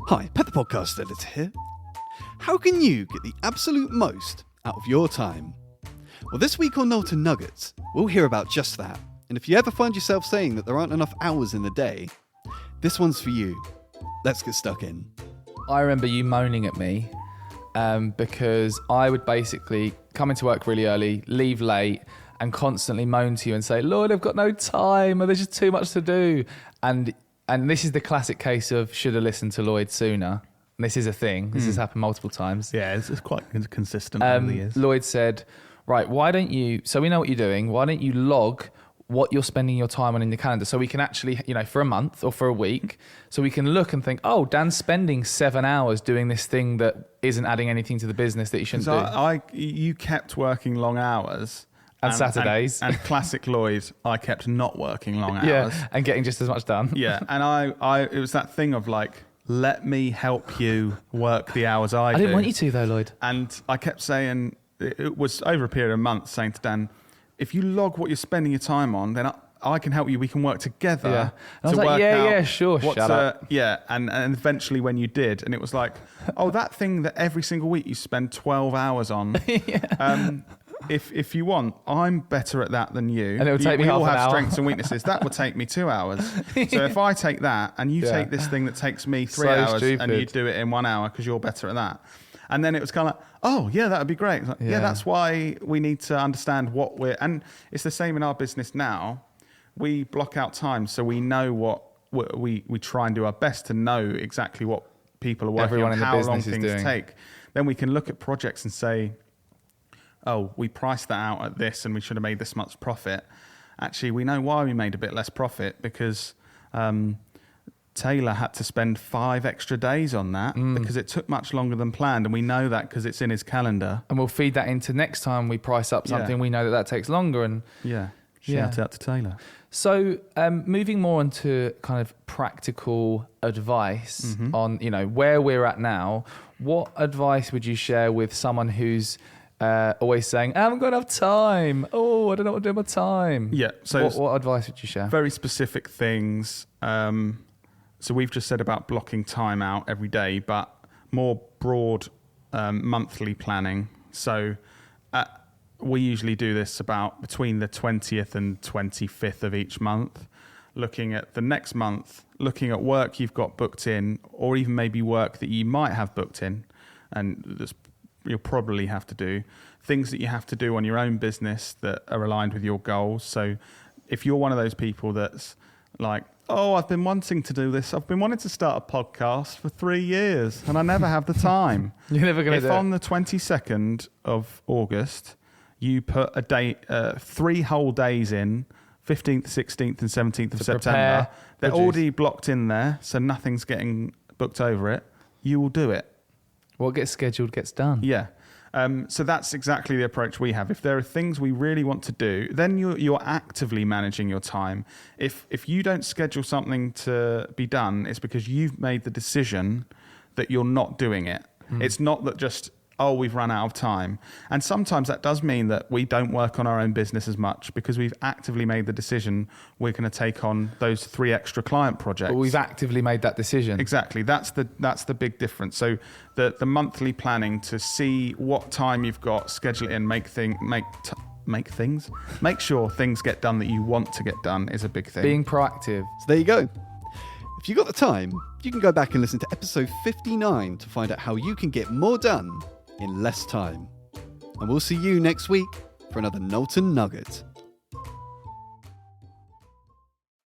Hi, Pet the Podcast Editor here. How can you get the absolute most out of your time? Well, this week on Knowlton Nuggets, we'll hear about just that. And if you ever find yourself saying that there aren't enough hours in the day, this one's for you. Let's get stuck in. I remember you moaning at me because I would basically come into work really early, leave late, and constantly moan to you and say, Lloyd, I've got no time, or there's just too much to do. And this is the classic case of should have listened to Lloyd sooner. And this is a thing. This has happened multiple times. Yeah, it's quite consistent over the years. Lloyd said, right, why don't you, so we know what you're doing, why don't you log what you're spending your time on in the calendar so we can actually, for a month or for a week, so we can look and think, oh, Dan's spending 7 hours doing this thing that isn't adding anything to the business that you shouldn't do. You kept working long hours. And Saturdays. And classic Lloyd, I kept not working long hours. Yeah, and getting just as much done. Yeah, and it was that thing of like, let me help you work the hours I do. I didn't want you to though, Lloyd. And I kept saying, it was over a period of months, saying to Dan, if you log what you're spending your time on, then I can help you. We can work together. Yeah. And I was like, sure, shut up. Yeah, and eventually when you did, and it was like, oh, that thing that every single week you spend 12 hours on. Yeah. If you want, I'm better at that than you. And it will take me half an hour. We all have strengths and weaknesses. That will take me 2 hours. So if I take that and you take this thing that takes me 3 hours and you do it in 1 hour because you're better at that. And then it was kind of like, oh, yeah, that would be great. Like, yeah, that's why we need to understand what and it's the same in our business now. We block out time so we know what we try and do our best to know exactly what people are working on, how long things take. Then we can look at projects and say, oh, we priced that out at this and we should have made this much profit. Actually, we know why we made a bit less profit because Taylor had to spend 5 extra days on that because it took much longer than planned. And we know that because it's in his calendar. And we'll feed that into next time we price up something. We know that takes longer. And shout out to Taylor. So moving more into kind of practical advice on, where we're at now, what advice would you share with someone who's always saying, I haven't got enough time. Oh, I don't know what to do with my time. Yeah. So what advice would you share? Very specific things. So we've just said about blocking time out every day, but more broad monthly planning. So we usually do this about between the 20th and 25th of each month, looking at the next month, looking at work you've got booked in, or even maybe work that you might have booked in, and you'll probably have to do things that you have to do on your own business that are aligned with your goals. So if you're one of those people that's like, oh, I've been wanting to do this. I've been wanting to start a podcast for 3 years and I never have the time. You're never going to do it. If on the 22nd of August, you put a day, 3 whole days in, 15th, 16th and 17th of September, they're already blocked in there, so nothing's getting booked over it, you will do it. What gets scheduled gets done. Yeah. So that's exactly the approach we have. If there are things we really want to do, then you're actively managing your time. If you don't schedule something to be done, it's because you've made the decision that you're not doing it. It's not that just, oh, we've run out of time. And sometimes that does mean that we don't work on our own business as much because we've actively made the decision we're going to take on those 3 extra client projects. But we've actively made that decision. Exactly. That's the big difference. So the monthly planning to see what time you've got, schedule it in, make sure things get done that you want to get done is a big thing. Being proactive. So there you go. If you got the time, you can go back and listen to episode 59 to find out how you can get more done in less time. And we'll see you next week for another Knowlton Nugget.